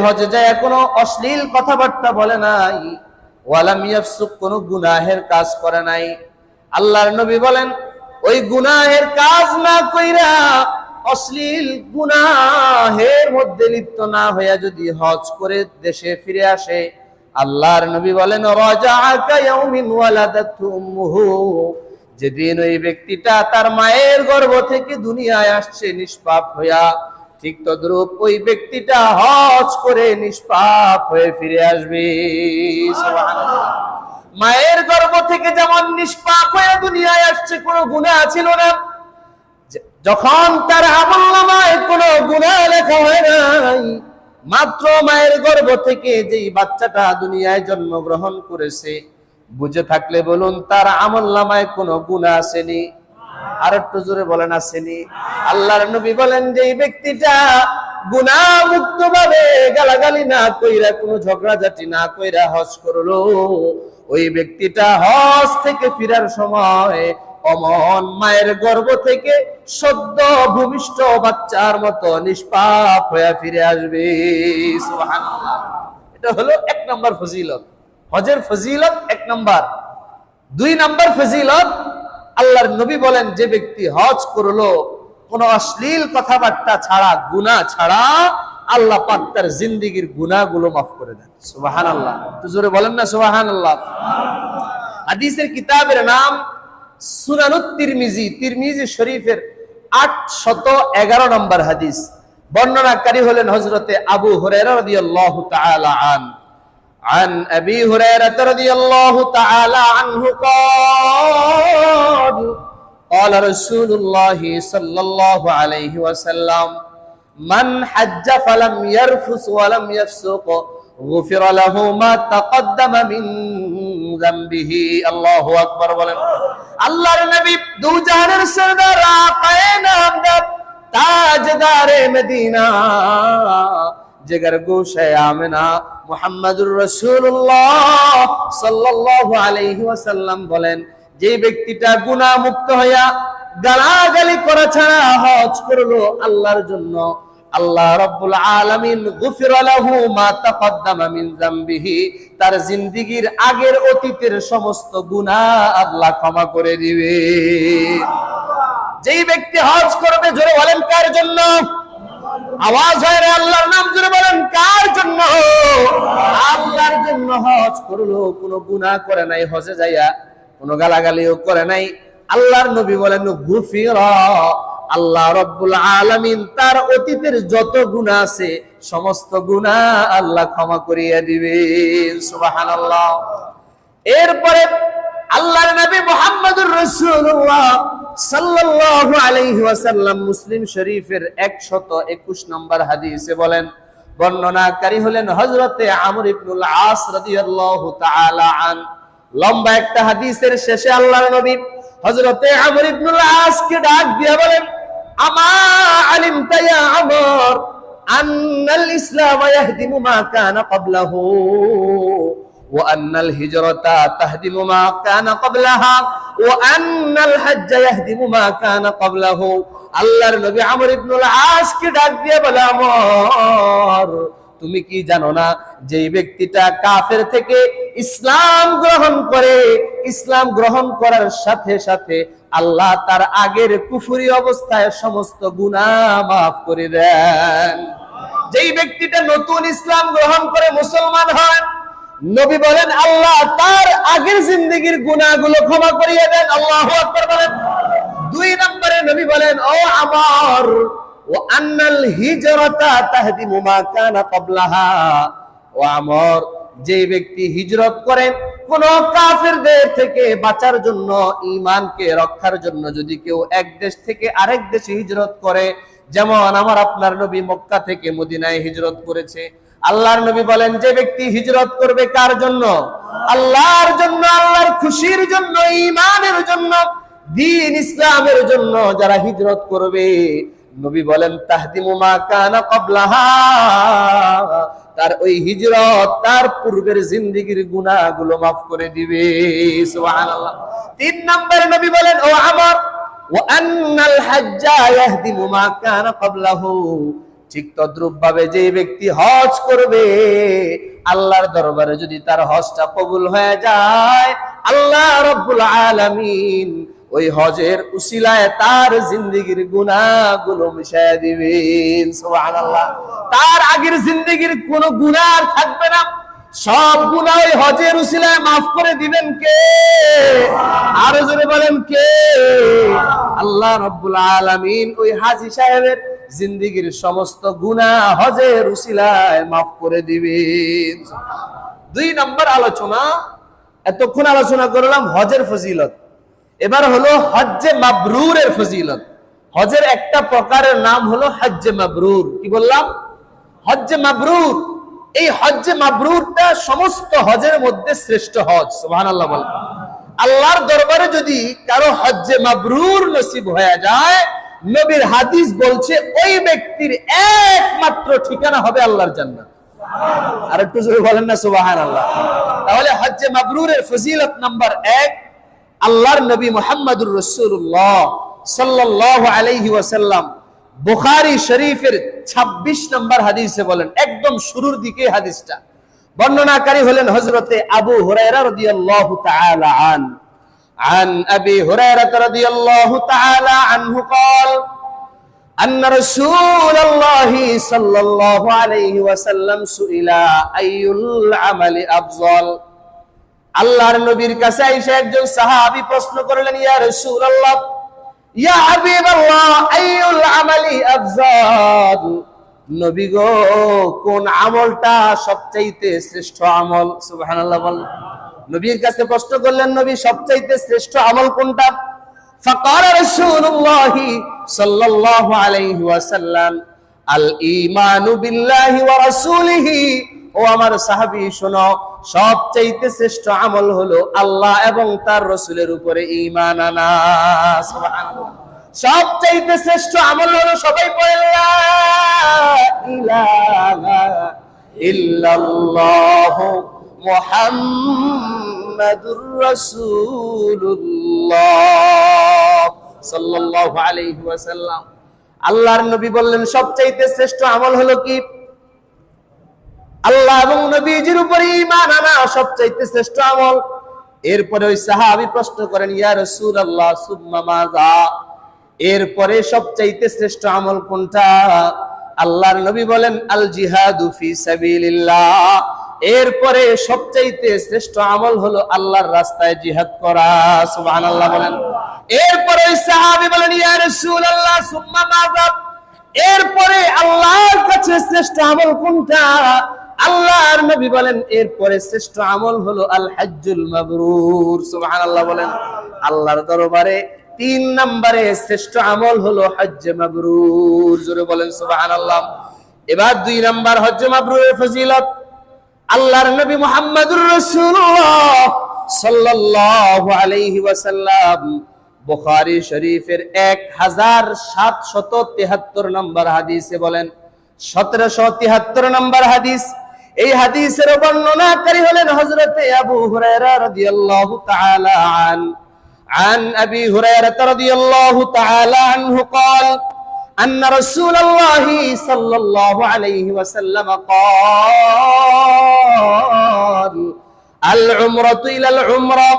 হজে যায় কোনো অশ্লীল কথাবার্তা বলে নাই, ওয়ালাম ইয়াফসুক, কোনো গুনাহের কাজ করে নাই। আল্লাহর নবী বলেন ওই গুনাহের কাজ না কইরা, অশ্লীল গুনাহের মধ্যে লিপ্ত না হইয়া যদি হজ করে দেশে ফিরে আসে, আল্লাহর নবী বলেন রাজাআকা ইয়াউমিন ওয়ালাদাতু উম্মুহু, যেদিন ওই ব্যক্তিটা তার মায়ের গর্ভ থেকে দুনিয়ায় আসছে নিষ্পাপ হইয়া, ঠিক তদ্রূপ ওই ব্যক্তিটা হজ করে নিষ্পাপ হয়ে ফিরে আসবে। সুবহানাল্লাহ। মায়ের গর্ভ থেকে যেমন নিষ্পাপ হয়ে দুনিয়ায় আসছে, কোনো গুনাহ ছিল না, যখন তার আমলনামায় কোনো গুনাহ লেখা হয় নাই, মাত্র মায়ের গর্ভ থেকে যেই বাচ্চাটা দুনিয়ায় জন্মগ্রহণ করেছে, বুঝে থাকলে বলুন তার আমলনামায় কোনো গুনাহ আসেনি? আর একটু জোরে বলেন আসেনি? আল্লাহর নবী বলেন যে এই ব্যক্তিটা গুনাহ মুক্ত ভাবে গালাগালি না কইরা, কোনো ঝগড়াঝাটি না কইরা হজ করলো, ওই ব্যক্তিটা হজ থেকে ফিরার সময় অমন মায়ের গর্ভ থেকে সদ্য ভূমিষ্ঠ বাচ্চার মতো নিষ্পাপ হয়ে ফিরে আসবে। সুবহানাল্লাহ। এটা হলো 1 নম্বর ফজিলত, হজের ফজিলত 1 নম্বর। 2 নম্বর ফজিলত, আল্লাহর নবী বলেন যে ব্যক্তি হজ করলো কোন অশ্লীল কথাবার্তা ছাড়া, গুনাহ ছাড়া, আল্লাহ পাক তার জিন্দেগীর গুনাহগুলো maaf করে দেন। সুবহানাল্লাহ। তো জোরে বলেন না সুবহানাল্লাহ। হাদিসের কিতাবের নাম সুনানুত তিরমিজি, তিরমিজি শরীফের 811 নম্বর হাদিস। বর্ণনাকারী হলেন হযরতে আবু হুরায়রা রাদিয়াল্লাহু তাআলা عن أبي هريرة رضي الله تعالى عنه قال قال رسول الله صلى الله عليه وسلم من حج فلم يرفث ولم يفسق غفر له ما تقدم من ذنبه। الله أكبر। বলেন আল্লাহর নবী দু জাহানের সরদার আকায়ে নামদার তাজদারে মদিনা जिगर गोशे आमिना मुहम्मदुर रसूलुल्लाह सल्लल्लाहु अलैहि वसल्लम बोलेन যে ব্যক্তিটা গুনাহ মুক্ত হইয়া গালাগালি করা ছাড়া হজ করলো আল্লাহর জন্য, আল্লাহ রাব্বুল আলামিন গুফিরা লাহু মা তাকদ্দামা মিন যামবিহি, তার জিন্দেগীর আগের অতীতের সমস্ত গুনাহ আল্লাহ ক্ষমা করে দিবে। যেই ব্যক্তি হজ করবে, জোরে বলেন কার জন্য? আওয়াজ হয় রে, আল্লাহর নাম জোরে বলেন কার জন্য? আল্লাহর জন্য হজ করলো, কোনো গুনাহ করে নাই, হজে যাইয়া কোনো গালাগালিও করে নাই। আল্লাহর নবী বলেন গুফিরা, আল্লাহ রাব্বুল আলামিন তার অতীতের যত গুনাহ আছে সমস্ত গুনাহ আল্লাহ ক্ষমা করিয়ে দিবেন। সুবহানাল্লাহ। এরপরে আল্লাহর নবী মুহাম্মদুর রাসূলুল্লাহ সাল্লাল্লাহু আলাইহি ওয়াসাল্লাম মুসলিম শরীফের 121 নম্বর হাদিসে বলেন, বর্ণনাকারী হলেন হযরতে আমর ইবনুল আস রাদিয়াল্লাহু তাআলা আন। লম্বা একটা হাদিসের শেষে আল্লাহর নবী হযরতে আমর ইবনুল আস কে ডাক দিয়ে বলেন, আমা আলিমতা ইয়া আমর আন্নাল ইসলাম ইয়াহদিমু মা কানা ক্বাবলাহু ওয়া আন্নাল হিজরাতা তাহদিমু মা কানা ক্বাবলাহা ওয়া আন্নাল হজ্জ ইয়াহদিমু মা কানা ক্বাবলাহু। আল্লাহর নবী আমর ইবনুল আস কে ডাক দিয়ে বলে, আমর তুমি কি জানো না যে ব্যক্তিটা কাফের থেকে ইসলাম গ্রহণ করে, ইসলাম গ্রহণ করার সাথে সাথে আল্লাহ তার আগের কুফরি অবস্থায় সমস্ত গুনাহ maaf করে দেন। যেই ব্যক্তিটা নতুন ইসলাম গ্রহণ করে মুসলমান হয়, নবী বলেন আল্লাহ তার আগের জিন্দেগীর গুনাহগুলো ক্ষমা করিয়ে দেন। আল্লাহু আকবার বলেন। 2 নম্বরে নবী বলেন, ও আমর ওয়া আন্নাল হিজরাতা তাহদিমু মা কানা ক্বাবলাহা, ও আমর যে ব্যক্তি হিজরত করেন কোন কাফেরদের থেকে বাঁচার জন্য, ঈমানকে রক্ষার জন্য, যদি কেউ এক দেশ থেকে আরেক দেশে হিজরত করে, যেমন আমার আপনার নবী মক্কা থেকে মদিনায় হিজরত করেছে, আল্লাহর নবী বলেন যে ব্যক্তি হিজরত করবে কার জন্য? আল্লাহর জন্য, আল্লাহর খুশির জন্য, ঈমানের জন্য, দ্বীন ইসলামের জন্য যারা হিজরত করবে, নবী বলেন তাহদিমু মা কানা ক্বাবলাহা, তার ওই হিজরত তার পূর্বের জিন্দেগীর গুনাহগুলো maaf করে দিবে। সুবহানাল্লাহ। 3 নম্বরে নবী বলেন, ও আমর ওয়া আন্নাল হজ্জা ইয়াহদিমু মা কানা ক্বাবলাহু, ঠিক তদ্রূপ ভাবে যে ব্যক্তি হজ করবে, আল্লাহর দরবারে যদি তার হজটা কবুল হয়ে যায়, আল্লাহ রাব্বুল আলামিন ওই হজের উসিলায় তার জিন্দেগীর গুনাহগুলো মিশিয়ে দিবেন। সুবহানাল্লাহ। তার আগের জিন্দেগীর কোনো গুনাহ আর থাকবে না, সব গুনাহ ওই হজের উসিলায় মাফ করে দিবেন কে? আরো জোরে বলেন কে? আল্লাহ রাব্বুল আলামিন ওই হাজী সাহেবের জিন্দেগীর সমস্ত গুনাহ হজের উসিলায় মাফ করে দিবেন। 2 নম্বর আলোচনা, এতক্ষণ আলোচনা করলাম হজের ফজিলত, এবার হলো হজ্জে মাবরুরের ফজিলত। হজের একটা প্রকারের নাম হলো হজ্জে মাবরুর। কি বললাম? হজ্জে মাবরুর। এই হজ্জে মাবরুরটা সমস্ত হজের মধ্যে শ্রেষ্ঠ হজ। সুবহানাল্লাহ বলেন। আল্লাহর দরবারে যদি কারো হজ্জে মাবরুর নসিব হয়ে যায়, নবীর হাদিস বলছে ওই ব্যক্তির একমাত্র ঠিকানা হবে আল্লাহর জান্নাত। আর একটু জোরে বলেন না সুবহানাল্লাহ। তাহলে হজ্জে মাবরুরের ফজিলত নাম্বার 1, আল্লাহর নবী মুহাম্মদুর রাসূলুল্লাহ সাল্লাল্লাহু আলাইহি ওয়াসাল্লাম বুখারী শরীফের 26 নম্বর হাদিসে বলেন, একদম শুরুর দিকে হাদিসটা বর্ণনাকারী হলেন হযরতে আবু হুরায়রা রাদিয়াল্লাহু তাআলা عن أبي هريرة رضي الله تعالى عنه قال أن رسول الله صلى الله عليه وسلم سئل أي العمل أفضل। আল্লাহর নবীর কাছে আয়েশা একজন সাহাবী প্রশ্ন করলেন, ইয়া রাসূলুল্লাহ, ইয়া হাবিবাল্লাহ, আইয়ুল আমালি আফজাল, নবী গো কোন আমলটা সবচাইতে শ্রেষ্ঠ আমল? সুবহানাল্লাহ বলেন। নবীর কাছে প্রশ্ন করলেন, নবী সবচাইতে শ্রেষ্ঠ আমল কোনটা? ফাকাল রাসূলুল্লাহ সাল্লাল্লাহু আলাইহি ওয়াসাল্লাম, আল ঈমানু বিল্লাহি ওয়া রাসূলিহি। ও আমার সাহাবী শোনো, সবচাইতে শ্রেষ্ঠ আমল হলো আল্লাহ এবং তার রাসূলের উপরে ঈমান আনা। সুবহানাল্লাহ। সবচাইতে শ্রেষ্ঠ আমল হলো, সবাই পড়ে লা ইলাহা ইল্লাল্লাহ মুহাম্মাদুর রাসূলুল্লাহ সাল্লাল্লাহু আলাইহি ওয়াসাল্লাম। আল্লাহর নবী বললেন সবচাইতে শ্রেষ্ঠ আমল হলো কি? আল্লাহ এবং নবীজির উপরে ঈমান আনা সবচাইতে শ্রেষ্ঠ আমল। এরপরে ওই সাহাবী প্রশ্ন করেন, ইয়া রাসূলুল্লাহ সুম্মা মাযা, এরপরে সবচাইতে শ্রেষ্ঠ আমল কোনটা? আল্লাহর নবী বলেন, আল জিহাদু ফি সাবিলিল্লাহ। এরপরে সবচাইতে শ্রেষ্ঠ আমল হলো আল্লাহর রাস্তায় জিহাদ করা। সুবহানাল্লাহ বলেন। এরপরে ওই সাহাবী বলেন, ইয়া রাসূলুল্লাহ সুম্মা মাযা, এরপরে আল্লাহর কাছে শ্রেষ্ঠ আমল কোনটা? আল্লাহর নবী বলেন, এরপরে শ্রেষ্ঠ আমল হলো আল হজ্জুল মাবরুর। সুবহানাল্লাহ বলেন। আল্লাহর দরবারে 3 নম্বরে শ্রেষ্ঠ আমল হলো হজ্জে মাবরুর। জোরে বলেন সুবহানাল্লাহ। এবার 2 নম্বর হজ্জে মাবরুরের ফজিলত, আল্লাহর নবী মুহাম্মদুর রাসূলুল্লাহ সাল্লাল্লাহু আলাইহি ওয়াসাল্লাম বুখারী শরীফের 1773 নম্বর হাদিসে বলেন, 1773 নম্বর হাদিস। এই হাদিসের বর্ণনাকারী হলেন হযরতে আবু হুরায়রা রাদিয়াল্লাহু তাআলা عن أبي هريرة رضي الله تعالى عنه قال أن رسول الله صلى الله عليه وسلم قال العمرة إلى العمرة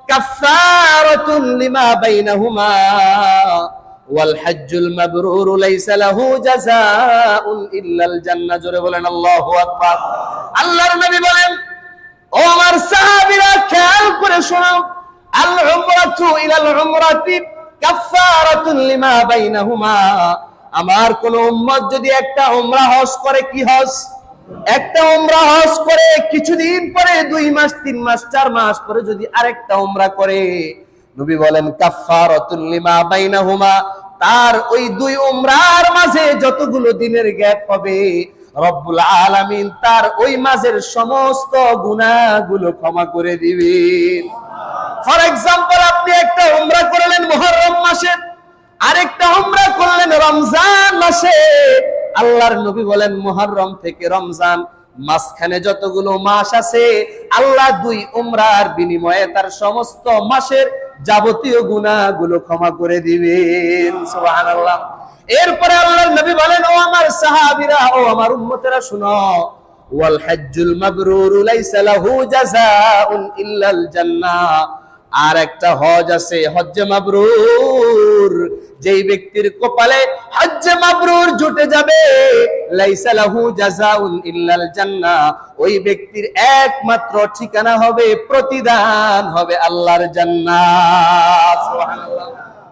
كفارة لما بينهما والحج المبرور ليس له جزاء إلا الجنة। জোরে বলেন আল্লাহু আকবার। আল্লাহর নবী বলেন, ও আমার সাহাবীরা খেয়াল করে শোনো, আল উমরাতু ইলাল উমরাতি কাফারাতুন লিমা বাইনাহুমা। আমার কোন উম্মত যদি একটা উমরা হজ করে, কি হজ? একটা উমরা হজ করে, কিছুদিন পরে 2 মাস 3 মাস 4 মাস পরে যদি আরেকটা উমরা করে, নবী বলেন কাফারাতুন লিমা বাইনাহুমা, তার ওই 2 উমরার মাঝে যতগুলো দিনের গ্যাপ হবে, রব্বুল আলামিন তার ওই মাঝের সমস্ত গুনাহগুলো ক্ষমা করে দিবেন। ফর এক্সাম্পল, আপনি একটা উমরা করলেন মুহররম মাসে, আরেকটা উমরা করলেন রমজান মাসে। আল্লাহর নবী বলেন মুহররম থেকে রমজান মাঝখানে যতগুলো মাস আছে, আল্লাহ 2 উমরার বিনিময়ে তার সমস্ত মাসের যাবতীয় গুনাহগুলো ক্ষমা করে দিবেন। সুবহানাল্লাহ। এরপরে আল্লাহর নবী বলেন, ও আমার সাহাবীরা, ও আমার উম্মতেরা শুনো, ওয়াল হজ্জুল মাবরুর লাইসা লাহু জাযাউন ইল্লাল জান্নাহ। আর একটা হজ আছে, হজ্জে মাবরুর, যেই ব্যক্তির কপালে হজ্জে মাবরুর জুটে যাবে, লাইসা লাহু জাযাউন ইল্লাল জান্নাহ, ওই ব্যক্তির একমাত্র ঠিকানা হবে, প্রতিদান হবে আল্লাহর জান্নাত। সুবহানাল্লাহ।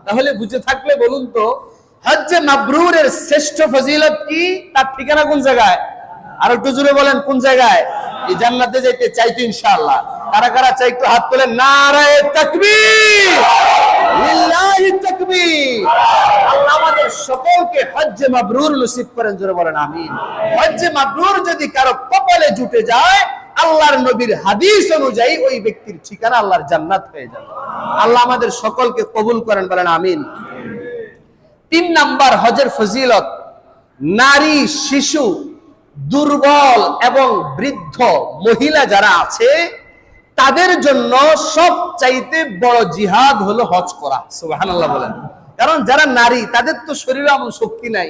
তাহলে বুঝে থাকলে বলুন তো, হজ্জে মাবরুরের শ্রেষ্ঠ ফজিলত কি, তার ঠিকানা কোন জায়গায়? আর একটু জোরে বলেন, কোন জায়গায়? এই জান্নাতে যাইতে চাই তো ইনশাআল্লাহ। কারা কারা চাই একটু হাত তোলেন। নারায়ে তাকবীর, লিল্লাহি তাকবীর। আল্লাহ আমাদের সকলকে হজ্জে মাবরুর নসিব করেন, জোরে বলেন আমিন। হজ্জে মাবরুর যদি কারো কপালে জুটে যায়, আল্লাহর নবীর হাদিস অনুযায়ী ওই ব্যক্তির ঠিকানা আল্লাহর জান্নাত হয়ে যাবে। আল্লাহ আমাদের সকলকে কবুল করেন, বলেন আমিন। 3 নাম্বার হজের ফজিলত, নারী, শিশু, দুর্বল এবং বৃদ্ধ মহিলা যারা আছে তাদের জন্য সবচাইতে বড় জিহাদ হলো হজ করা। সুবহানাল্লাহ বলেন। কারণ যারা নারী তাদের তো শরীরে এমন শক্তি নাই,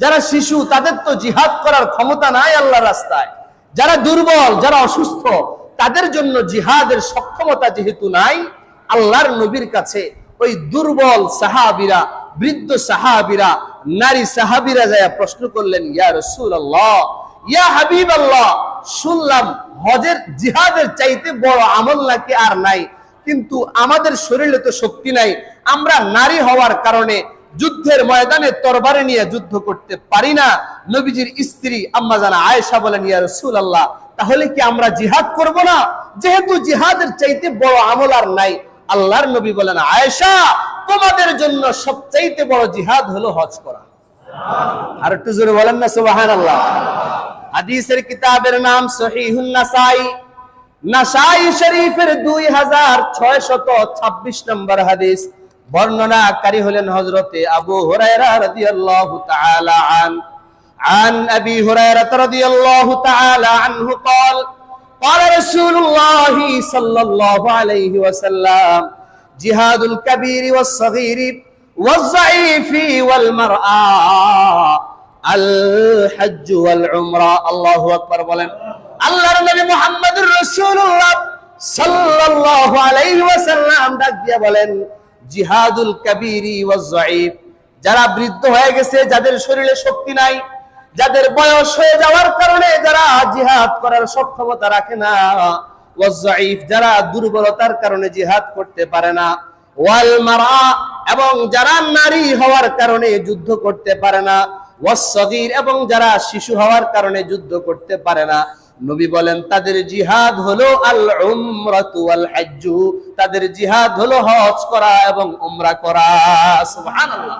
যারা শিশু তাদের তো জিহাদ করার ক্ষমতা নাই আল্লাহর রাস্তায়, যারা দুর্বল, যারা অসুস্থ তাদের জন্য জিহাদের সক্ষমতা যেহেতু নাই, আল্লাহর নবীর কাছে ওই দুর্বল সাহাবীরা, বৃদ্ধ সাহাবীরা, নারী সাহাবীরা যায় প্রশ্ন করলেন, ইয়া রাসূলুল্লাহ, ইয়া হাবিবাল্লাহ, শুনলাম হজের জিহাদের চাইতে বড় আমল নাকি আর নাই, কিন্তু আমাদের শরীরে তো শক্তি নাই, আমরা নারী হওয়ার কারণে যুদ্ধের ময়দানে তরবারি নিয়ে যুদ্ধ করতে পারি না। নবীজির স্ত্রী আম্মা জানা আয়েশা বলেন, ইয়া রাসূলুল্লাহ, তাহলে কি আমরা জিহাদ করব না, যেহেতু জিহাদের চাইতে বড় আমল আর নাই? আল্লাহর নবী বলেন, আয়েশা, তোমাদের জন্য সবচাইতে বড় জিহাদ হলো হজ করা। আর একটু জোরে বলেন না সুবহানাল্লাহ। হাদিসের কিতাবের নাম সহিহুন নাসাই, নাসাই শরীফের 2626 নম্বর হাদিস। বর্ণনাকারী হলেন হযরতে আবু হুরায়রা রাদিয়াল্লাহু তাআলা আন আবি হুরায়রা রাদিয়াল্লাহু তাআলা আনহু قال قال رسول الله صلى الله عليه وسلم جهاد الكبير والصغير والضعيف والمرأة الحج والعمرة। আল্লাহু আকবার বলেন। আল্লাহর নবী মুহাম্মদুর রাসূলুল্লাহ সাল্লাল্লাহু আলাইহি ওয়াসাল্লাম ডাক দিয়ে বলেন, জিহাদুল কাবীরি ওয়াজ যায়ীফ, যারা বৃদ্ধ হয়ে গেছে, যাদের শরীরে শক্তি নাই, যাদের বয়স হয়ে যাওয়ার কারণে যারা জিহাদ করার সক্ষমতা রাখে না, ওয়াজ যায়ীফ, যারা দুর্বলতার কারণে জিহাদ করতে পারে না, ওয়াল মারআ, এবং যারা নারী হওয়ার কারণে যুদ্ধ করতে পারে না, ওয়াস সগীর, এবং যারা শিশু হওয়ার কারণে যুদ্ধ করতে পারে না। নবী বলেন তাদের জিহাদ হলো আল উমরাতু ওয়াল হজ্জু, তাদের জিহাদ হলো হজ করা এবং উমরা করা। সুবহানাল্লাহ।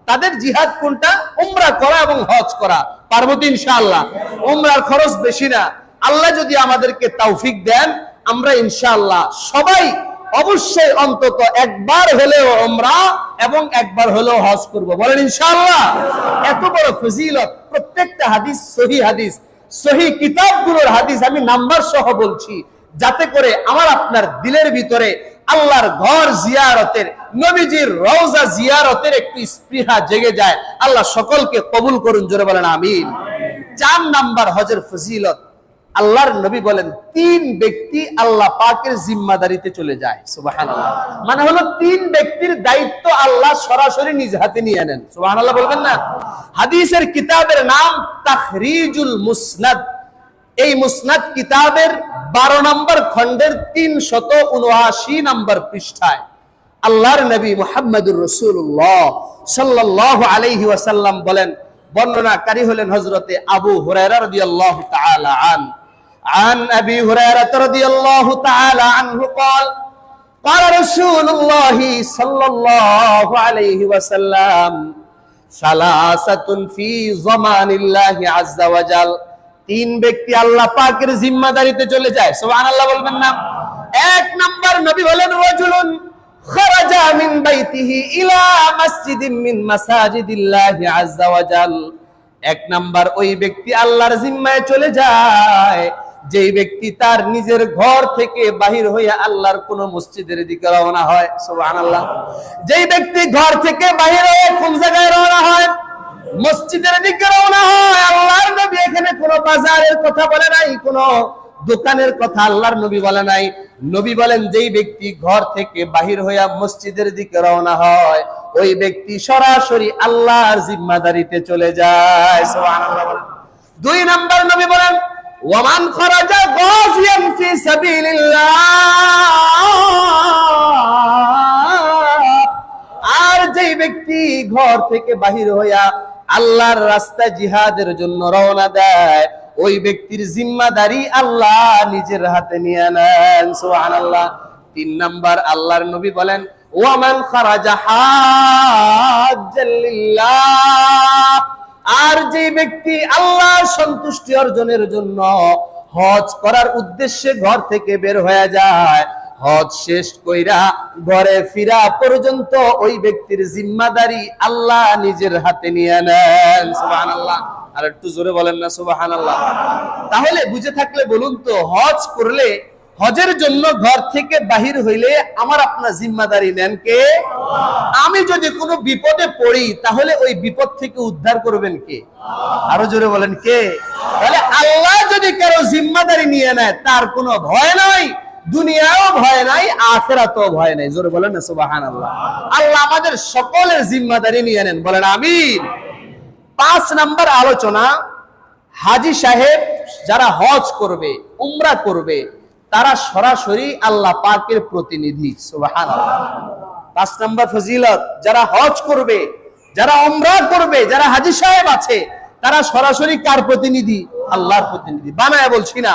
তাদের জিহাদ কোনটা? উমরা করা এবং হজ করা। পারবো তো ইনশাআল্লাহ? উমরার খরচ বেশি না, আল্লাহ যদি আমাদেরকে তৌফিক দেন আমরা ইনশাআল্লাহ সবাই অবশ্যই অন্তত একবার হলেও উমরা এবং একবার হলেও হজ করব, বলেন ইনশাআল্লাহ। এত বড় ফজিলত, প্রত্যেকটা হাদিস সহিহ হাদিস, সহিহ কিতাবগুলোর হাদিস আমি নাম্বার সহ বলছি, যাতে করে আমার আপনার দিলের ভিতরে আল্লাহর ঘর জিয়ারতের, নবীজির রওজা জিয়ারতের একটি স্পৃহা জেগে যায়। আল্লাহ সকলকে কবুল করুন, জোরে বলেন আমিন। 4 নাম্বার হজের ফজিলত, আল্লাহর নবী বলেন 3 ব্যক্তি আল্লাহ পাকের জিম্মাদারিতে চলে যায়। সুবহানাল্লাহ। মানে হলো 3 ব্যক্তির দায়িত্ব আল্লাহ সরাসরি নিজ হাতে নিয়ে নেন। সুবহানাল্লাহ বলবেন না? হাদিসের কিতাবের নাম তাখরিজুল মুসনাদ। এই মুসনাদ কিতাবের 12 নম্বর খণ্ডের 379 নম্বর পৃষ্ঠায় আল্লাহর নবী মুহাম্মদুর রাসূলুল্লাহ সাল্লাল্লাহু আলাইহি ওয়াসাল্লাম বলেন, বর্ণনাকারী হলেন হযরতে আবু হুরায়রা রাদিয়াল্লাহু তাআলা عن أبي هريرة رضي الله تعالى عنه قال قال رسول الله صلى الله عليه وسلم ثلاثة في ضمان الله عز وجل। 3 ব্যক্তি আল্লাহ পাকের জিম্মাদারিতে চলে যায়। সুবহানাল্লাহ বলবেন না? 1 নাম্বার নবী বলেন, রাজুলুন খারাজা মিন বাইতিহি ইলা মসজিদিন মিন মাসাজিদিল্লাহি আযজা ওয়া জাল। 1 নাম্বার ওই ব্যক্তি আল্লাহর জিম্মায় চলে যায় যেই ব্যক্তি তার নিজের ঘর থেকে বাহির হইয়া আল্লাহর কোন মসজিদের দিকে রওনা হয়, সুবহানাল্লাহ। যেই ব্যক্তি ঘর থেকে বাহির হয়ে কোন জায়গায় রওনা হয়? মসজিদের দিকে রওনা হয়। আল্লাহর নবী এখানে কোনো বাজারের কথা বলে নাই, কোনো দোকানের কথা আল্লাহর নবী বলে নাই। নবী বলেন যেই ব্যক্তি ঘর থেকে বাহির হইয়া মসজিদের দিকে রওনা হয়, ওই ব্যক্তি সরাসরি আল্লাহর জিম্মাদারিতে চলে যায়, সুবহানাল্লাহ। দুই নাম্বার নবী বলেন ওয়ামান খরাজা গাজিয়ান ফি সাবিলিল্লাহ, আর যেই ব্যক্তি ঘর থেকে বাহির হইয়া আল্লাহর রাস্তায় জিহাদের জন্য রওনা দেয়, ওই ব্যক্তির জিম্মাদারি আল্লাহ নিজের হাতে নিয়ে নেন, সুবহানাল্লাহ। তিন নাম্বার আল্লাহর নবী বলেন ওয়ামান খারাজা হাজ্জাল লিল্লাহ, আর যে ব্যক্তি আল্লাহর সন্তুষ্টি অর্জনের জন্য হজ করার উদ্দেশ্যে ঘর থেকে বের হয়ে যায়, হজ শেষ কইরা ঘরে ফিরা পর্যন্ত ওই ব্যক্তির জিম্মাদারি আল্লাহ নিজের হাতে নিয়ে নেন, সুবহানাল্লাহ। আর একটু জোরে বলেন না সুবহানাল্লাহ। তাহলে বুঝে থাকলে বলুন তো, হজ করলে, হজের জন্য ঘর থেকে বাহির হইলে আমার আপনার জিম্মাদারি নেন কে? আমি যদি কোনো বিপদে পড়ি তাহলে ওই বিপদ থেকে উদ্ধার করবেন কে? আরো জোরে বলেন কে? তাহলে আল্লাহ যদি কারো জিম্মাদারি নিয়ে নেয় তার কোনো ভয় নাই, দুনিয়াও ভয় নাই, আখিরাতেও ভয় নাই। জোরে বলেন না সুবহানাল্লাহ। আল্লাহ আমাদের সকলের জিম্মাদারি নিয়ে নেন, বলেন আমিন। 5 নাম্বার আলোচনা, হাজী সাহেব যারা হজ করবে, উমরা করবে, তারা সরাসরি আল্লাহ পাকের প্রতিনিধি, সুবহানাল্লাহ। 5 নাম্বার ফজিলত, যারা হজ করবে, যারা উমরা করবে, যারা হাজী সাহেব আছে, তারা সরাসরি কার প্রতিনিধি? আল্লাহর প্রতিনিধি। বানায় বলছি না।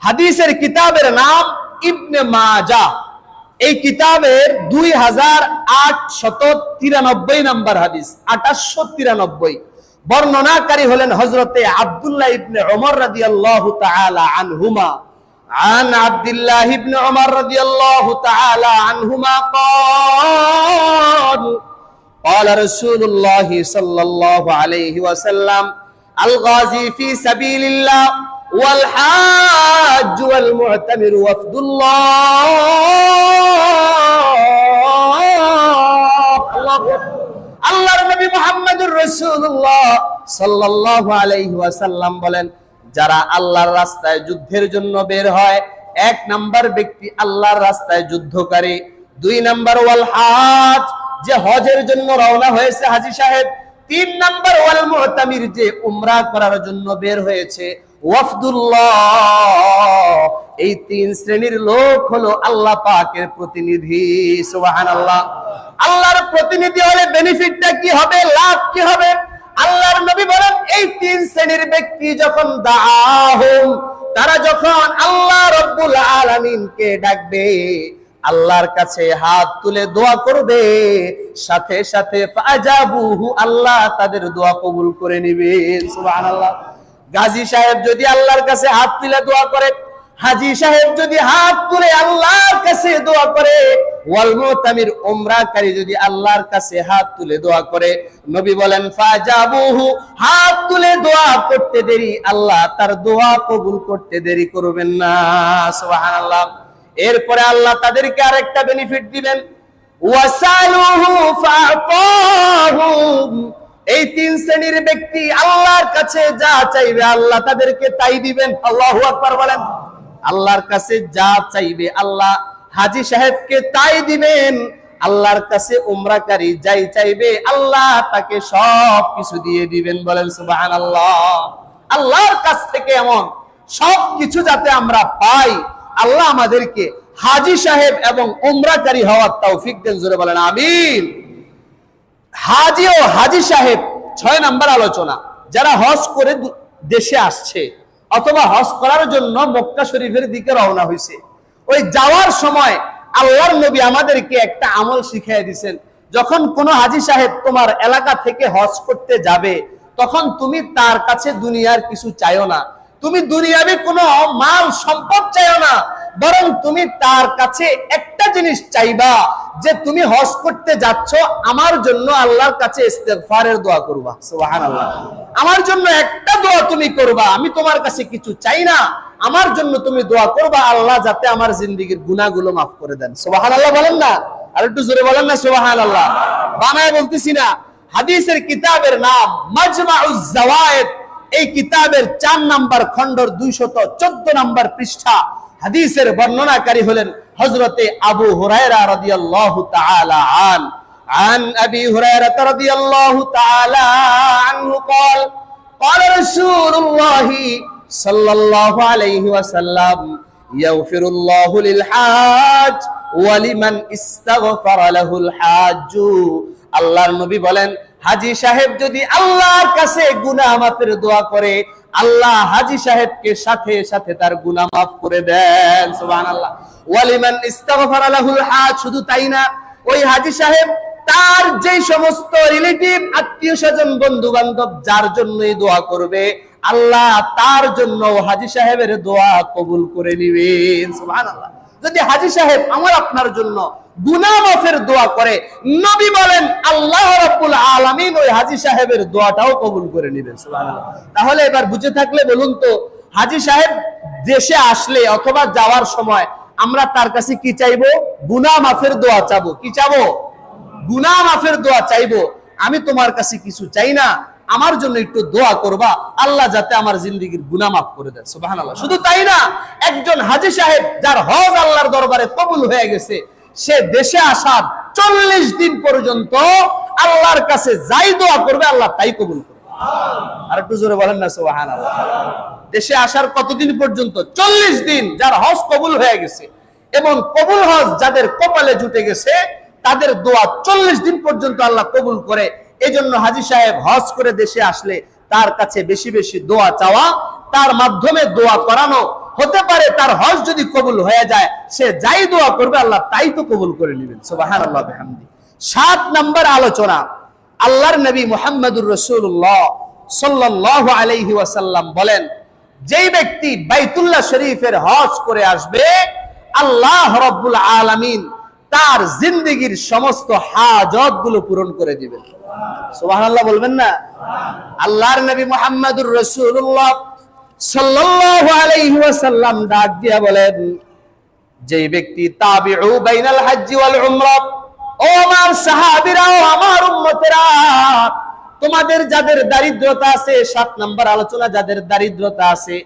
হাদিসের কিতাবের নাম ইবনে মাজাহ। এই কিতাবের 2893 নাম্বার হাদিস, 2893। বর্ণনাকারী হলেন হযরতে আব্দুল্লাহ ইবনে ওমর রাদিয়াল্লাহু তাআলা আনহুমা। عن عبد الله بن عمر رضي الله تعالى عنهما قال قال رسول الله صلى الله عليه وسلم الغازي في سبيل الله والحاج والمعتمر وفد الله আল্লাহর নবী মুহাম্মদুর রাসূলুল্লাহ সাল্লাল্লাহু আলাইহি ওয়াসাল্লাম বলেন, যারা আল্লাহর রাস্তায় যুদ্ধের জন্য বের হয়, 1 নাম্বার ব্যক্তি আল্লাহর রাস্তায় যুদ্ধকারী, 2 নাম্বার ওয়াল হাজ, যে হজের জন্য রওনা হয়েছে হাজী সাহেব, 3 নাম্বার ওয়াল মুতামির, যে উমরা করার জন্য বের হয়েছে, ওয়াফদুল্লাহ। এই 3 শ্রেণীর লোক হলো আল্লাহ পাকের প্রতিনিধি, সুবহানাল্লাহ। আল্লাহর প্রতিনিধি হলে বেনিফিটটা কি হবে, লাভ কি হবে? আল্লাহর নবী বলেন এই 3 শ্রেণীর ব্যক্তি যখন দাআহুম, তারা যখন আল্লাহ রাব্বুল আলামিনকে ডাকবে, আল্লাহর কাছে হাত তুলে দোয়া করবে, সাথে সাথে ফাজাবুহু, আল্লাহ তাদের দোয়া কবুল করে নেবেন, সুবহানাল্লাহ। গাজী সাহেব যদি আল্লাহর কাছে হাত তুলে দোয়া করে, হাজী সাহেব যদি হাত তুলে আল্লাহর কাছে দোয়া করে, ওয়াল মুতামির উমরাকারী যদি আল্লাহর কাছে হাত তুলে দোয়া করে, নবী বলেন ফাজাবুহু, হাত তুলে দোয়া করতে দেরি, আল্লাহ তার দোয়া কবুল করতে দেরি করবেন না, সুবহানাল্লাহ। এরপরে আল্লাহ তাদেরকে আরেকটা বেনিফিট দিবেন, ওয়াসালুহু ফাআতাহুম। এই 3 শ্রেণীর ব্যক্তি আল্লাহর কাছে যা চাইবে আল্লাহ তাদেরকে তাই দিবেন। আল্লাহু আকবার বলেন। আল্লাহর কাছে যা চাইবে আল্লাহ হাজী সাহেবকে তাই দিবেন, আল্লাহর কাছে উমরাকারী যাই চাইবে আল্লাহ তাকে সব কিছু দিয়ে দিবেন, বলেন সুবহানাল্লাহ। আল্লাহর কাছ থেকে এমন সব কিছু যাতে আমরা পাই, আল্লাহ আমাদেরকে হাজী সাহেব এবং উমরাকারী হওয়ার তৌফিক দেন, জোরে বলেন আমিন। হাজী ও হাজী সাহেব 6 নাম্বার আলোচনা, যারা হজ করে দেশে আসছে অথবা হজ করার জন্য মক্কা শরীফের দিকে রওনা হয়েছে, ওই যাওয়ার সময় আল্লাহর নবী আমাদেরকে একটা আমল শিখিয়ে দিয়েছেন। যখন কোন হাজী সাহেব তোমার এলাকা থেকে হজ করতে যাবে, তখন তুমি তার কাছে দুনিয়ার কিছু চাইও না, তুমি দুনিয়াবি কোনো মাল সম্পদ চাইও না, বরং তুমি তার কাছে একটা জিনিস চাইবা, যে তুমি হজ করতে যাচ্ছ, আমার জন্য আল্লাহর কাছে ইস্তেগফারের দোয়া করবা, সুবহানাল্লাহ। আমার জন্য একটা দোয়া তুমি করবা, আমি তোমার কাছে কিছু চাই না, আমার জন্য তুমি দোয়া করবা আল্লাহ যাতে আমার জিন্দেগীর গুনাহগুলো মাফ করে দেন। সুবহানাল্লাহ বলেন না, আর একটু জোরে বলেন না সুবহানাল্লাহ। বানায় বলতেছি না। হাদিসের কিতাবের নাম মাজমাউজ জাওয়ায়েদ। এই কিতাবের 4 নম্বর খণ্ডর 214 নম্বর পৃষ্ঠা। হাদিসের বর্ণনাকারী হলেন হযরতে আবু হুরায়রা রাদিয়াল্লাহু তাআলা عن أبي هريرة رضي الله تعالى عنه قال قال رسول الله صلى الله عليه وسلم يغفر الله للحاج ولمن استغفر له الحاج। আল্লাহর নবী বলেন, হাজী সাহেব যদি আল্লাহর কাছে গুনাহ মাফের দোয়া করে, আল্লাহ হাজী সাহেবকে সাথে সাথে তার গুনাহ মাফ করে দেন। সুবহানাল্লাহ। ওয়ালিমান ইস্তাগফারা লাহুল হাজ, শুধু তাই না, ওই হাজী সাহেব তার যে সমস্ত রিলেটিভ, আত্মীয় স্বজন, বন্ধু বান্ধব যার জন্যই দোয়া করবে, আল্লাহ তার জন্য হাজী সাহেবের দোয়া কবুল করে নিবেন। সুবহানাল্লাহ। যদি হাজী সাহেব আমার আপনার জন্য গুনাহ মাফের দোয়া করে, নবী বলেন আল্লাহ রাব্বুল আলামিন ওই হাজী সাহেবের দোয়াটাও কবুল করে নেবেন। সুবহানাল্লাহ। তাহলে এবার বুঝে থাকলে বলুন তো, হাজী সাহেব দেশে আসলে অথবা যাওয়ার সময় আমরা তার কাছে কি চাইবো? গুনাহ মাফের দোয়া চাবো। কি চাবো? গুনাহ মাফের দোয়া চাইবো। আমি তোমার কাছে কিছু চাই না, আমার জন্য একটু দোয়া করবা আল্লাহ যাতে আমার জিন্দেগীর গুনাহ মাফ করে দেন। সুবহানাল্লাহ। শুধু তাই না, একজন হাজী সাহেব যার হজ আল্লাহর দরবারে কবুল হয়ে গেছে, সে দেশে আসার 40 দিন পর্যন্ত আল্লাহর কাছে যাই দোয়া করবে আল্লাহ তাই কবুল করবে। আর একটু জোরে বলেন না সুবহানাল্লাহ। দেশে আসার কতদিন পর্যন্ত? 40 দিন। যার হজ কবুল হয়ে গেছে এবং কবুল হজ যাদের কপালে জুটে গেছে, তাদের দোয়া 40 দিন পর্যন্ত আল্লাহ কবুল করে। এজন্য হাজী সাহেব হজ করে দেশে আসলে তার কাছে বেশি বেশি দোয়া চাওয়া, তার মাধ্যমে দোয়া করানো। হতে পারে তার হজ যদি কবুল হয়ে যায়, সে যাই দোয়া করবে আল্লাহ তাই তো কবুল করে নেবেন। সুবহানাল্লাহ বিহামদি। 7 নম্বর আলোচনা, আল্লাহর নবী মুহাম্মদুর রাসূলুল্লাহ সাল্লাল্লাহু আলাইহি ওয়াসাল্লাম বলেন, যেই ব্যক্তি বাইতুল্লাহ শরীফের হজ করে আসবে, আল্লাহ রাব্বুল আলামিন তার জিন্দেগীর সমস্ত হাজত গুলো পূরণ করে দিবেন। সুবহানাল্লাহ বলবেন না? আল্লাহর নবী মুহাম্মদুর রাসূলুল্লাহ সাল্লাল্লাহু আলাইহি ওয়াসাল্লাম ডাক দিয়া বলেন, যে ব্যক্তি তাবিউ বাইনাল হজ্জ ওয়াল উমরা, ও আমার সাহাবীরা, ও আমার উম্মতেরা, তোমাদের যাদের দারিদ্রতা আছে, 7 নম্বর আলোচনা, যাদের দারিদ্রতা আছে,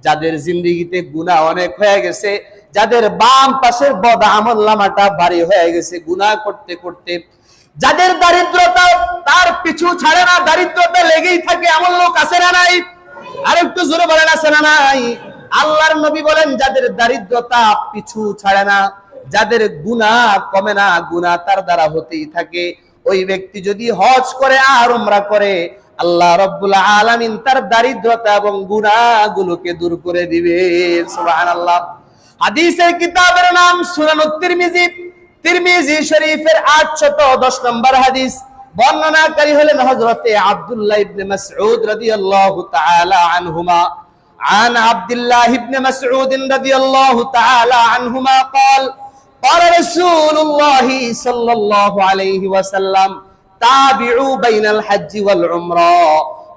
যাদের জিন্দেগিতে গুনাহ অনেক হয়ে গেছে, যাদের বাম পাশের বদ আমলনামাটা ভারী হয়ে গেছে গুনাহ করতে করতে, যাদের দারিদ্রতা তার পিছু ছাড়ে না, দারিদ্রতা লেগেই থাকে, এমন লোক আছে না নাই? আরেকটু জোরে বলেন, আছে না নাই? আল্লাহর নবী বলেন, যাদের দারিদ্রতা পিছু ছাড়ে না, যাদের গুনাহ কমে না, গুনাহ তার দ্বারা হতেই থাকে, ওই ব্যক্তি যদি হজ করে আর উমরা করে, আল্লাহ রাব্বুল আলামিন তার দারিদ্রতা এবং গুনাহগুলোকে দূর করে দিবেন। সুবহানাল্লাহ। হাদিসের কিতাবের নাম সুনানুত তিরমিজি। তিরমিজি শরীফের 810 নম্বর হাদিস। বর্ণনাকারী হলেন হযরতে আব্দুল্লাহ ইবনে মাসউদ রাদিয়াল্লাহু তাআলা আনহুমা। عن عبد الله بن مسعود رضي الله تعالى عنهما قال قال رسول الله صلى الله عليه وسلم تابعوا بين الحج والعمرة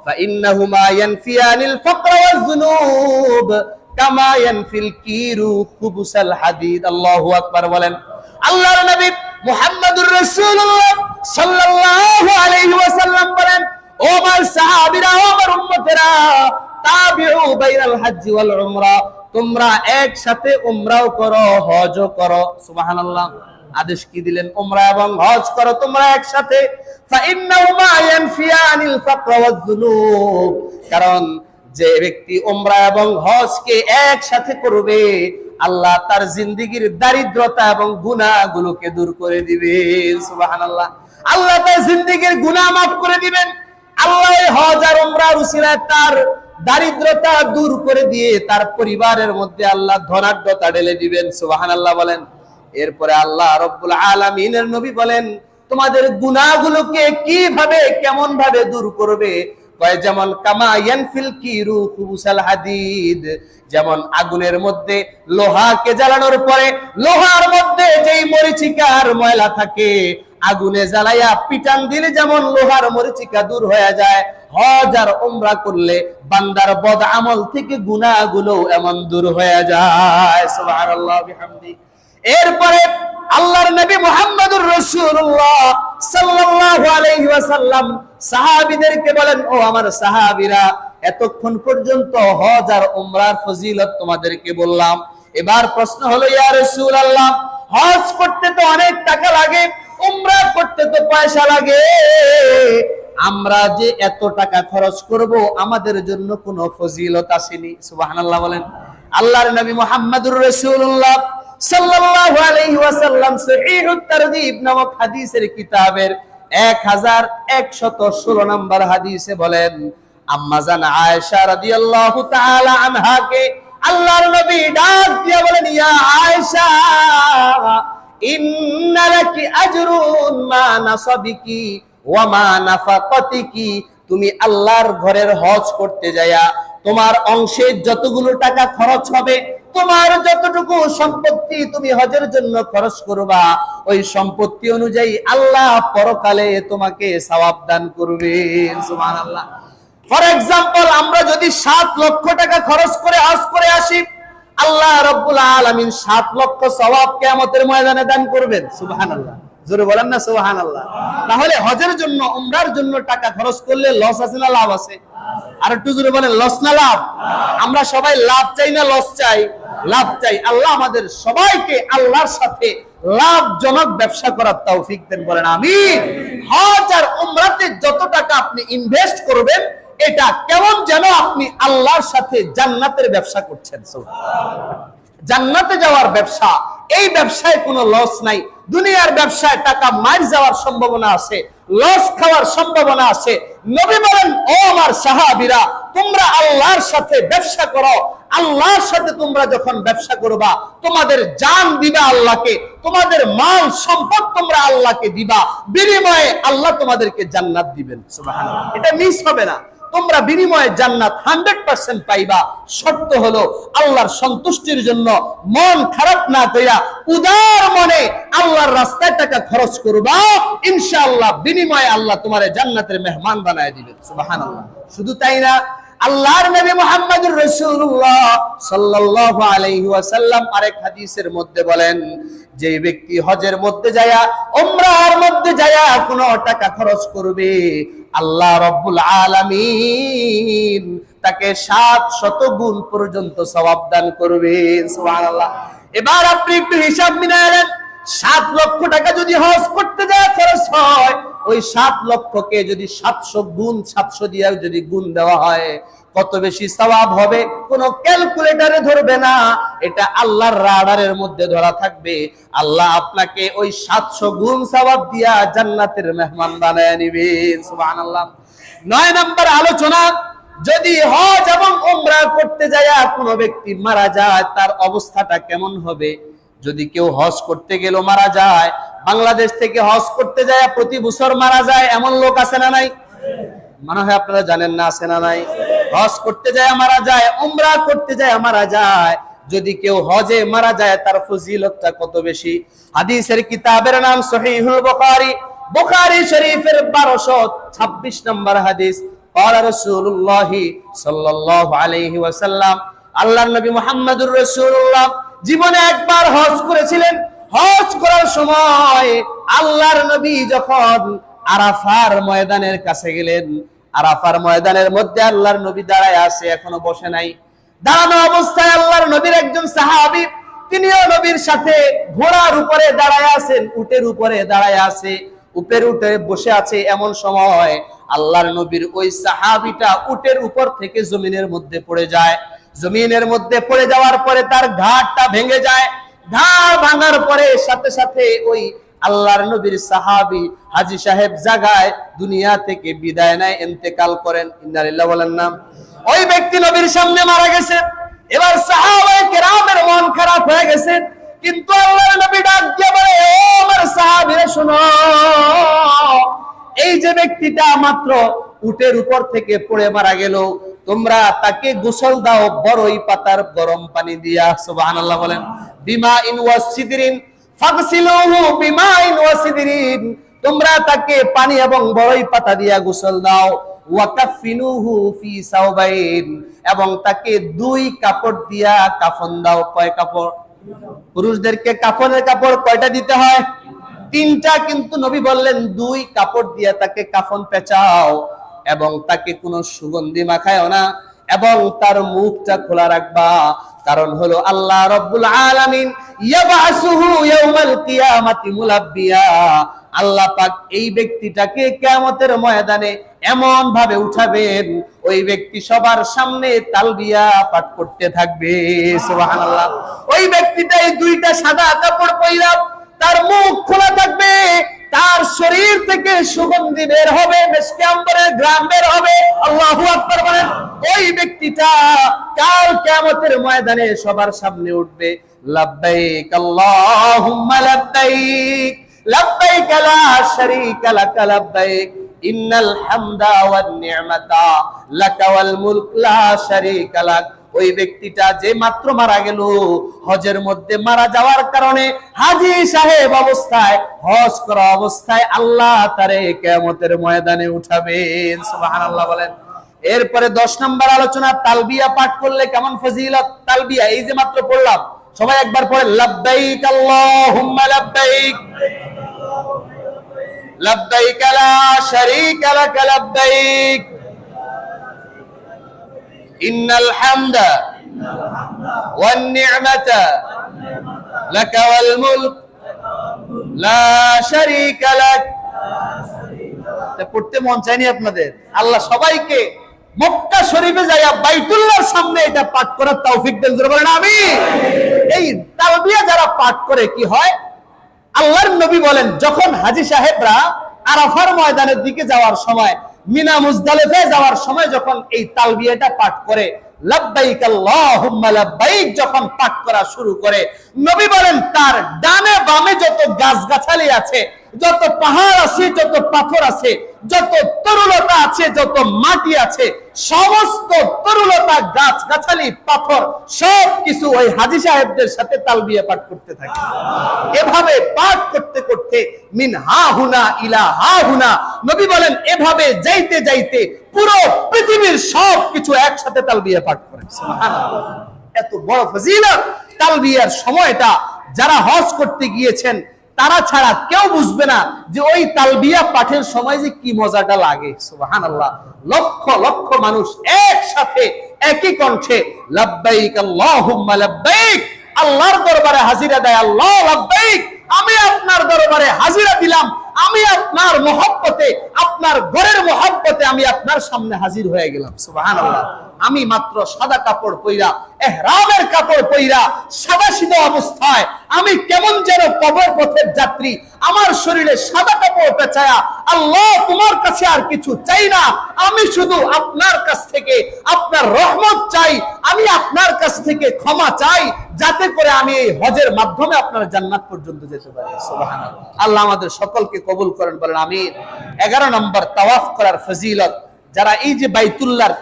فإنهما ينفيان الفقر والذنوب كما ينفي الكير خبث الحديد. الله أكبر বলেন। আল্লাহর নবী মুহাম্মদুর রাসূলুল্লাহ সাল্লাল্লাহু আলাইহি ওয়াসাল্লাম বলেন, ও আমার সাহাবীরা, ও আমার উম্মতেরা, তাবিউ বাইনাল হজ্জ ওয়াল উমরা, তোমরা একসাথে উমরাও করো হজও করো। সুবহানাল্লাহ। আদেশ কি দিলেন? উমরা এবং হজ করো তোমরা একসাথে। ফাইন্নাহুমা ইয়ানফিয়ানিল ফাকর ওয়াজ যুনুব, কারণ যে ব্যক্তি উমরা এবং হজকে একসাথে করবে, আল্লাহ তার জিন্দেগীর দারিদ্রতা এবং গুনাহগুলোকে দূর করে দিবেন। সুবহানাল্লাহ। আল্লাহ তার জিন্দেগীর গুনাহ মাফ করে দিবেন। আল্লাহ হজ আর উমরার উসিলায় তার দারিদ্রতা দূর করে দিয়ে তার পরিবারের মধ্যে আল্লাহ ধনাঢ্যতা ঢেলে দিবেন। সুবহানাল্লাহ বলেন। এরপরে আল্লাহ রাব্বুল আলামিনের নবী বলেন, তোমাদের গুনাহগুলোকে কিভাবে, কেমন ভাবে দূর করবে? কয়, যেমন কামা ইয়ানফিল কিরু খুবুসাল হাদিদ, যেমন আগুনের মধ্যে লোহাকে জ্বালানোর পরে লোহার মধ্যে যেই মরিচিকার ময়লা থাকে, আগুনে জ্বালাইয়া পিটান দিলে যেমন লোহার মরিচিকা দূর হয়ে যায়, হজ আর উমরা করলে বান্দার বদ আমল থেকে গুনাহগুলো এমন দূর হয়ে যায়। সুবহানাল্লাহ বিহামদি। এরপরে আল্লাহর নবী মুহাম্মদুর রাসূলুল্লাহ সাল্লাল্লাহু আলাইহি ওয়াসাল্লাম সাহাবীদেরকে বলেন, ও আমার সাহাবীরা, এতক্ষণ পর্যন্ত হজ আর উমরার ফজিলত তোমাদেরকে বললাম, এবার প্রশ্ন হলো, ইয়া রাসূলুল্লাহ, হজ করতে তো অনেক টাকা লাগে, উমরা করতে তো পয়সা লাগে, আমরা যে এত টাকা খরচ করব আমাদের জন্য কোনো ফজিলত আসেনি? সুবহানাল্লাহ বলেন। আল্লাহর নবী মুহাম্মদুর রাসূলুল্লাহ সাল্লাল্লাহু আলাইহি ওয়াসাল্লাম সহিহুত তারগীব নামক হাদিসের কিতাবের 1116 নম্বর হাদিসে বলেন, আম্মা জান আয়েশা রাদিয়াল্লাহু তাআলা আনহাকে আল্লাহর নবী ডাক দিয়া বলেন, ইয়া আয়েশা, ইন্না লাকি আজরুন মা নাসাবিকি ওয়া মা নাফাকাতিকি, তুমি আল্লাহর ঘরের হজ করতে যায়া তোমার অংশে যতগুলো টাকা খরচ হবে, তোমার যতটুকু সম্পত্তি তুমি হজের জন্য খরচ করবা, ওই সম্পত্তি অনুযায়ী আল্লাহ পরকালে তোমাকে সওয়াব দান করবেন। সুবহানাল্লাহ। ফর এক্সাম্পল, আমরা যদি 7 লক্ষ টাকা খরচ করে হজ করে আসি, আল্লাহ রাব্বুল আলামিন 7 লক্ষ সওয়াব কিয়ামতের ময়দানে দান করবেন। সুবহানাল্লাহ। জোরে বলেন না সুবহানাল্লাহ। তাহলে হজের জন্য উমরার জন্য টাকা খরচ করলে লস আছে না লাভ আছে? আর একটু জোরে বলেন, লস না লাভ? আমরা সবাই লাভ চাই না লস চাই? লাভ চাই। আল্লাহ আমাদের সবাইকে আল্লাহর সাথে লাভজনক ব্যবসা করার তৌফিক দেন, বলেন আমিন। হজ আর উমরাতে যত টাকা আপনি ইনভেস্ট করবেন, এটা কেমন যেন আপনি আল্লাহর সাথে জান্নাতের ব্যবসা করছেন। জান্নাতে যাওয়ার ব্যবসা, এই ব্যবসায় কোনো লস নাই। দুনিয়ার ব্যবসায় টাকা মার যাওয়ার সম্ভাবনা আছে, লস খাওয়ার সম্ভাবনা আছে। নবী বলেন, ও আমার সাহাবীরা, তোমরা আল্লাহর সাথে ব্যবসা করো। আল্লাহর সাথে তোমরা যখন ব্যবসা করবা, তোমাদের জান দিবা আল্লাহকে, তোমাদের মাল সম্পদ তোমরা আল্লাহকে দিবা, বিনিময়ে আল্লাহ তোমাদেরকে জান্নাত দিবেন। সুবহানাল্লাহ। এটা মিস হবে না। তোমরা বিনিময়ে জান্নাত 100% পাইবা। শর্ত হলো আল্লাহর সন্তুষ্টির জন্য মন খারাপ না কইরা উদার মনে আল্লাহর রাস্তায় টাকা খরচ করবা, ইনশাআল্লাহ বিনিময়ে আল্লাহ তোমারে জান্নাতের মেহমান বানায় দিবেন। সুবহানাল্লাহ। শুধু তাই না, আল্লাহর নবী মুহাম্মদুর রাসূলুল্লাহ সাল্লাল্লাহু আলাইহি ওয়াসাল্লাম আরেক হাদিসের মধ্যে বলেন, যে ব্যক্তি হজের মধ্যে যায়া উমরার মধ্যে যায়া কোনো টাকা খরচ করবে, আল্লাহ রাব্বুল আলামিন তাকে 700 গুণ পর্যন্ত সওয়াব দান করবেন। সুবহানাল্লাহ। এবার আপনি একটু হিসাব মিলালেন, 7 লক্ষ টাকা যদি হজ করতে যায় খরচ হয়, ওই 7 লক্ষকে যদি 700 গুণ 700 দিয়ে যদি গুণ দেওয়া হয়, কত বেশি সওয়াব হবে কোন ক্যালকুলেটরে ধরবে না, এটা আল্লাহর রাডারের মধ্যে ধরা থাকবে। আল্লাহ আপনাকে ওই 700 গুণ সওয়াব দিয়া জান্নাতের মেহমান বানায় নিবেন। সুবহানাল্লাহ। 9 নম্বর আলোচনা, যদি হজ এবং উমরা করতে যায় কোন ব্যক্তি মারা যায়, তার অবস্থাটা কেমন হবে? যদি কেউ হজ করতে গেল মারা যায়, বাংলাদেশ থেকে হজ করতে যায় প্রতি বছর মারা যায়, এমন লোক আছে না নাই? মনে হয় আপনারা জানেন না, আছে না নাই? হজ করতে যায় মারা যায়, উমরা করতে যায় মারা যায়। যদি কেউ হজে মারা যায়, তার ফজিলতটা কত বেশি। হাদিসের কিতাবের নাম সহিহুল বুখারী, বুখারী শরীফের 1226 নম্বর হাদিস। قال رسول الله صلى الله عليه وسلم, আল্লাহর নবী মুহাম্মদুর রাসূলুল্লাহ জীবনে একবার হজ করেছিলেন। হজ করার সময় আল্লাহর নবী যখন আরাফার ময়দানের কাছে গেলেন, আরাফার ময়দানের মধ্যে আল্লাহর নবী দাঁড়ায় আছে, এখনো বসে নাই। দাঁড়ানো অবস্থায় আল্লাহর নবীর একজন সাহাবী, তিনিও নবীর সাথে ঘোড়ার উপরে দাঁড়ায় আছেন, উটের উপরে দাঁড়ায় আছে, উপরে উঠে বসে আছে। এমন সময় আল্লাহর নবীর ওই সাহাবীটা উটের উপর থেকে জমিনের মধ্যে পড়ে যায়। জমিনের মধ্যে পড়ে যাওয়ার পরে তার ঘাড়টা ভেঙে যায়। ঘাড় ভাঙার পরে সাথে সাথে ওই আল্লাহর নবীর সাহাবী হাজী সাহেব জাগায় দুনিয়া থেকে বিদায় নেয়, ইন্তেকাল করেন। ইন্না লিল্লাহি বলেন না। ওই ব্যক্তি নবীর সামনে মারা গেছে। এবার সাহাবায়ে কেরামের মন খারাপ হয়ে গেছে, কিন্তু আল্লাহর নবী ডাক দিয়ে বলে, ও আমার সাহাবীরা শোনো, এই যে ব্যক্তিটা মাত্র উটের উপর থেকে পড়ে মারা গেল, তোমরা তাকে গোসল দাও বড়ই পাতার গরম পানি দিয়া। সুবহানাল্লাহ বলেন। বিমা ইন ওয়া সিদরিন ফাগসিলুহু বিমা ইন ওয়া সিদরিন তোমরা তাকে পানি এবং বড়ই পাতা দিয়া গোসল দাও। ওয়াকাফিনুহু ফি সাওবাইন, এবং তাকে দুই কাপড় দিয়া কাফন দাও। কয় কাপড়? পুরুষদেরকে কাফনের কাপড় কয়টা দিতে হয়? তিনটা, কিন্তু নবী বললেন দুই কাপড় দিয়া তাকে কাফন পেঁচাও, এবং তাকে কোনো সুগন্ধি মাখায়ও না, এবং তার মুখটা খোলা রাখবা। কারণ হলো আল্লাহ রাব্বুল আলামিন ইয়াবাসুহু ইয়াউমাল কিয়ামাতি মুলাব্বিয়া, আল্লাহ পাক এই ব্যক্তিটাকে কিয়ামতের ময়দানে এমন ভাবে উঠাবেন, ওই ব্যক্তি সবার সামনে তালবিয়া পাঠ করতে থাকবে। সুবহানাল্লাহ। ওই ব্যক্তিটা এই দুইটা সাদা কাপড় পয়রা, তার মুখ খোলা থাকবে, তার শরীর থেকে সুগন্ধি বের হবে, মিশকে আম্বরের ঘ্রাণ বের হবে। আল্লাহু আকবার বলেন। ওই ব্যক্তিটা কাল কিয়ামতের ময়দানে সবার সামনে উঠবে, লাব্বাইক আল্লাহুম্মা লাব্বাইক, লাব্বাইক লা শারীকা লাক লাব্বাইক, ইন্নাল হামদা ওয়ান নি'মাতা লাকা ওয়াল মুলক লা শারীকা লাক। ওই ব্যক্তিটা যে মাত্র মারা গেল, হজের মধ্যে মারা যাওয়ার কারণে হাজী সাহেব অবস্থায়, হজ করা অবস্থায় আল্লাহ তারে কিয়ামতের ময়দানে উঠাবেন। সুবহানাল্লাহ বলেন। এরপরে 10 নম্বর আলোচনা, তালবিয়া পাঠ করলে কেমন ফজিলত। তালবিয়া এই যে মাত্র পড়লাম, সবাই একবার পড়েন, লাব্বাইক আল্লাহুম্মা লাব্বাইক, লাব্বাইক লা শারীকা লাক লাব্বাইক, ইন্নাল হামদা ওয়ান নি'মাতা লাকা ওয়াল মুলক লা শারীকা লাক। পড়তে মন চায়নি আপনাদের? আল্লাহ সবাইকে মক্কা শরীফে যাইয়া বাইতুল্লাহর সামনে এটা পাঠ করার তৌফিক দেন। জোরে বলেন আমিন। এই তালবিয়া যারা পাঠ করে কি হয়, আল্লাহর নবী বলেন, যখন হাজী সাহেবরা আরাফার ময়দানের দিকে যাওয়ার সময়, মিনা মুজদালিফায় যাওয়ার সময় যখন এই তালবিয়াটা পাঠ করে, লাব্বাইক আল্লাহুম্মা লাব্বাইক যখন পাঠ করা শুরু করে, নবী বলেন তার ডানে বামে যত গাছগাছালি আছে, যত পাহাড় আছে, যত পাথর আছে, যত তরুলতা আছে, যত মাটি আছে, সমস্ত তরুলতা, গাছগাছালি, পাথর সব কিছু ওই হাজী সাহেবদের সাথে তালবিয়া পাঠ করতে থাকে। এভাবে পাঠ করতে করতে মিন হা হুনা ইলা হা হুনা, নবী বলেন এভাবে যাইতে যাইতে পুরো পৃথিবীর সব কিছু একসাথে তালবিয়া পাঠ করে। সুবহানাল্লাহ। এত বড় ফজিলত তালবিয়ার সময়টা যারা হজ করতে গিয়েছেন তারা ছাড়া কেউ বুঝবে না যে ওই তালবিয়া পাঠের সময় যে কি মজাটা লাগে। সুবহানাল্লাহ। লক্ষ লক্ষ মানুষ একসাথে একই কণ্ঠে লাব্বাইক আল্লাহুম্মা লাব্বাইক, আল্লাহর দরবারে হাজিরা দেয়। আল্লাহ লাব্বাইক, আমি আপনার দরবারে হাজিরা দিলাম, আমি আপনার মহব্বতে, আপনার ঘরের মহব্বতে আমি আপনার সামনে হাজির হয়ে গেলাম। সুবহানাল্লাহ। আমি মাত্র সাদা কাপড় পইরা, ইহরামের কাপড় পইরা, সাদাসিধা অবস্থায় আমি কেমন যেন কবর পথের যাত্রী, আমার শরীরে সাদা কাপড় পেঁচায়া, আল্লাহ তোমার কাছে আর কিছু চাই না, আমি শুধু আপনার কাছ থেকে আপনার রহমত চাই, আমি আপনার কাছ থেকে ক্ষমা চাই, যাতে করে আমি এই হজের মাধ্যমে আপনার জান্নাত পর্যন্ত যেতে পারি। সুবহানাল্লাহ। আল্লাহ আমাদের সকলকে কবুল করেন, বলেন আমিন। 11 নম্বর তাওয়াফ করার ফজিলত। যারা এই যে বাইতুল্লাহর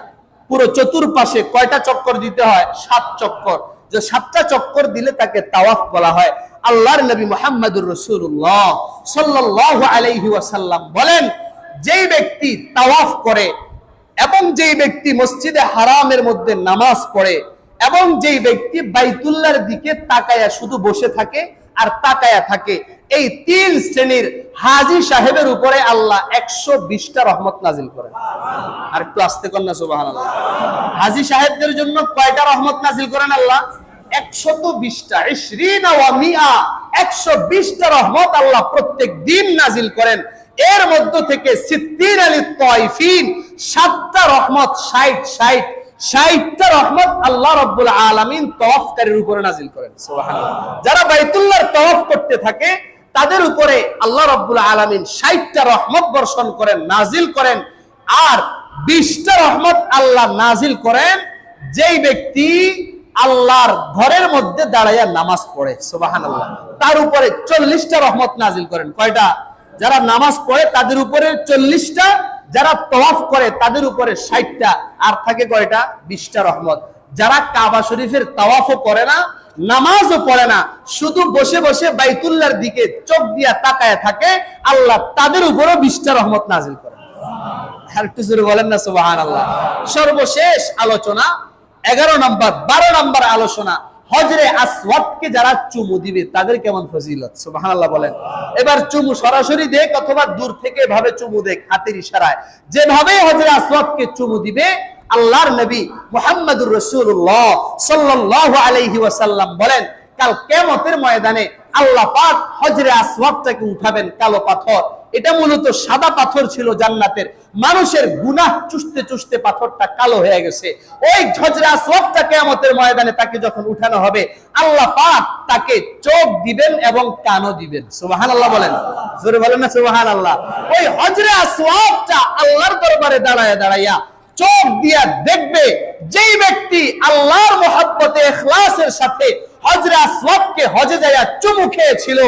পুরো চতুর্পাশে কয়টা চক্কর দিতে হয়? 7 চক্কর। যে 7টা চক্কর দিলে তাকে তাওয়াফ বলা হয়। আল্লাহর নবী মুহাম্মদুর রাসূলুল্লাহ সাল্লাল্লাহু আলাইহি ওয়াসাল্লাম বলেন, যেই ব্যক্তি তাওয়াফ করে এবং যেই ব্যক্তি মসজিদে হারামের মধ্যে নামাজ পড়ে এবং যেই ব্যক্তি বাইতুল্লাহর দিকে তাকায়া শুধু বসে থাকে আর তাকায়া থাকে, এই 3 শ্রেণীর হাজী সাহেবের উপরে আল্লাহ 120টা রহমত নাজিল করেন। আর একটু আস্তে করেন না, সুবহানাল্লাহ। হাজী সাহেবদের জন্য কয়টা রহমত নাজিল করেন আল্লাহ? 120টা। 20 ওয়া 120টা রহমত আল্লাহ প্রত্যেক দিন নাজিল করেন। এর মধ্য থেকে সিত্তির আলী তাইফিন 7টা রহমত, 60টা রহমত আল্লাহ রাব্বুল আলামিন তাওয়াফকারীর উপরে নাজিল করেন। সুবহানাল্লাহ। যারা বাইতুল্লাহর তাওয়াফ করতে থাকে তাদের উপরে আল্লাহ রাব্বুল আলামিন 60টা রহমত বর্ষণ করেন, নাজিল করেন। আর 20টা রহমত আল্লাহ নাজিল করেন যেই ব্যক্তি আল্লাহর ঘরের মধ্যে দাঁড়াইয়া নামাজ পড়ে। সুবহানাল্লাহ। তার উপরে 40টা রহমত নাজিল করেন। কয়টা? যারা নামাজ পড়ে তাদের উপরে 40টা, যারা তাওয়াফ করে তাদের উপরে 60টা, আর থাকে কয়টা? 20টা রহমত। যারা কাবা শরীফের তাওয়াফও করে না নামাজও পড়ে না, শুধু বসে বসে বাইতুল্লাহর দিকে চোখ দিয়া তাকায় থাকে, আল্লাহ তাদের উপরও 20টা রহমত নাজিল করে। আর একটু জোরে বলেন না সুবহানাল্লাহ। সর্বশেষ আলোচনা 11 নম্বর 12 নম্বর আলোচনা, হজরে আসওয়াদকে যারা চুমু দিবে তাদের কেমন ফজিলত, সুবহানাল্লাহ বলেন। এবার চুমু সরাসরি দেখ অথবা দূর থেকে ভাবে চুমু দেখ, হাতের ইশারায়, যেভাবে হজরে আসওয়াদকে চুমু দিবে, আল্লাহর নবী মুহাম্মদুর রাসূলুল্লাহ সাল্লাল্লাহু আলাইহি ওয়াসাল্লাম বলেন, কাল কিয়ামতের ময়দানে আল্লাহ পাক হজরে আসওয়াদটাকে উঠাবেন, কালো পাথর, এটা মূলত সাদা পাথর ছিল জান্নাতের, মানুষের গুনাহ চুষতে চুষতে পাথরটা কালো হয়ে গেছে। ওই হজরে আসওয়াদটা কিয়ামতের ময়দানে তাকে যখন উঠানো হবে, আল্লাহ পাক তাকে চোখ দিবেন এবং কানও দিবেন, সুবহানাল্লাহ বলেন, জোরে বলেন না সুবহানাল্লাহ। ওই হজরে আসওয়াদটা আল্লাহর দরবারে দাঁড়ায়া দাঁড়াইয়া চোখ দিয়া দেখবে, যেই ব্যক্তি আল্লাহর মহব্বতে ইখলাসের সাথে হজরে আসওয়াদকে হজে যায়া চুমু খেয়েছিল,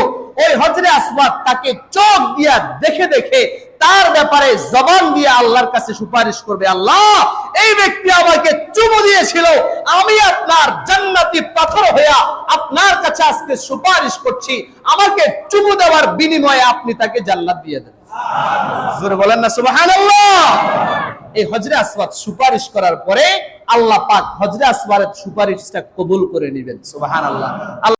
ওই হজরে আসওয়াদ তাকে চোখ দিয়া দেখে দেখে তার ব্যাপারে জবান দিয়ে আল্লাহর কাছে সুপারিশ করবে, আল্লাহ এই ব্যক্তি আমাকে চুমু দিয়েছিল, আমি আপনার জান্নাতি পাথর হইয়া আপনার কাছে আজকে সুপারিশ করছি, আমাকে চুমু দেওয়ার বিনিময়ে আপনি তাকে জান্নাত দিয়ে দেন। জোরে বলেন না সুবহানাল্লাহ। এই হজরে আসওয়াদ সুপারিশ করার পরে আল্লাহ পাক হজরে আসওয়াদের সুপারিশটা কবুল করে নেবেন, সুবহানাল্লাহ।